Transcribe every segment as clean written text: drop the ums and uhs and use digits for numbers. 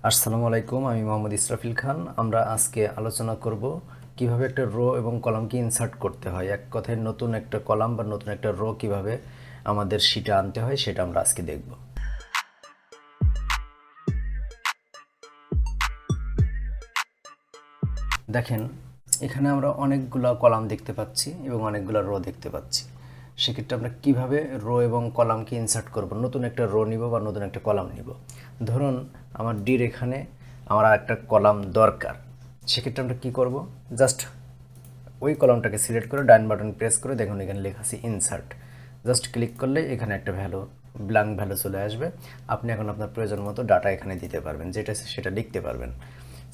আসসালামু আলাইকুম, আমি মোহাম্মদ ইসরাফিল খান। আমরা আজকে আলোচনা করব কিভাবে একটা রো এবং কলামকে ইনসার্ট করতে হয়। এক কথায় নতুন একটা কলাম বা নতুন একটা রো কিভাবে আমাদের শিটে আনতে হয় সেটা আমরা আজকে দেখব। দেখেন, এখানে আমরা অনেকগুলা কলাম দেখতে পাচ্ছি এবং অনেকগুলা রো দেখতে পাচ্ছি। সেক্ষেত্রে আমরা কিভাবে রো এবং কলামকে ইনসার্ট করব, নতুন একটা রো নিব বা নতুন একটা কলাম নিব। ধরুন আমার ডির এখানে আমার আর একটা কলাম দরকার। সেক্ষেত্রে আমরা কি করব, জাস্ট ওই কলামটাকে সিলেক্ট করে ডান বাটন প্রেস করে দেখুন এখানে লেখা আছে ইনসার্ট। জাস্ট ক্লিক করলে এখানে একটা ব্ল্যাঙ্ক ভ্যালু চলে আসবে। আপনি এখন আপনার প্রয়োজন মতো ডাটা এখানে দিতে পারবেন, যেটা সেটা লিখতে পারবেন।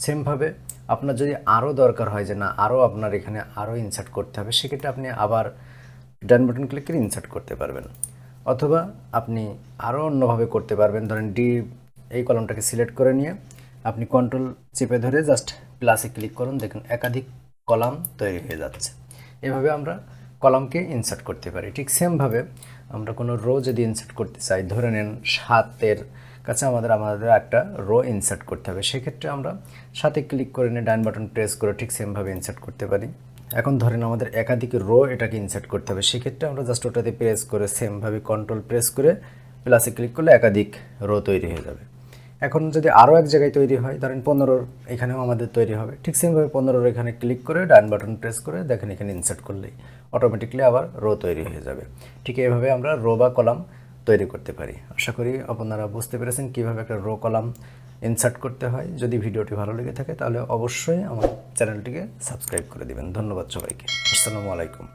সেমভাবে আপনার যদি আরও দরকার হয় যে না আরও আপনার এখানে আরও ইনসার্ট করতে হবে, সেক্ষেত্রে আপনি আবার ডান বাটন ক্লিক করে ইনসার্ট করতে পারবেন। অথবা আপনি আরও অন্যভাবে করতে পারবেন। ধরেন এই কলমটাকে সিলেক্ট করে নিয়ে আপনি কন্ট্রোল চেপে ধরে জাস্ট প্লাসে ক্লিক করুন, দেখুন একাধিক কলাম তৈরি হয়ে যাচ্ছে। এভাবে আমরা কলামকে ইনসার্ট করতে পারি। ঠিক সেমভাবে আমরা কোনো রো যদি ইনসার্ট করতে চাই, ধরে নেন 7-এর কাছে আমাদের একটা রো ইনসার্ট করতে হবে, সেক্ষেত্রে আমরা 7-এ ক্লিক করে নিয়ে ডান বাটন প্রেস করে ঠিক সেমভাবে ইনসার্ট করতে পারি। এখন ধরেন আমাদের একাধিক রো এটাকে ইনসার্ট করতে হবে, সেক্ষেত্রে আমরা জাস্ট ওটাতে প্রেস করে সেমভাবে কন্ট্রোল প্রেস করে প্লাসে ক্লিক করলে একাধিক রো তৈরি হয়ে যাবে। এখন যদি আরও এক জায়গায় তৈরি হয়, ধরেন 15-র এখানেও আমাদের তৈরি হবে, ঠিক সেমভাবে 15-র এখানে ক্লিক করে ডান বাটন প্রেস করে দেখেন এখানে ইনসার্ট করলেই অটোমেটিকলি আবার রো তৈরি হয়ে যাবে। ঠিক এইভাবে আমরা রো বা কলাম তৈরি করতে পারি। আশা করি আপনারা বুঝতে পেরেছেন কীভাবে একটা রো কলাম ইনসার্ট করতে হয়। যদি ভিডিওটি ভালো লেগে থাকে তাহলে অবশ্যই আমার চ্যানেলটিকে সাবস্ক্রাইব করে দিবেন। ধন্যবাদ সবাইকে। আসসালামু আলাইকুম।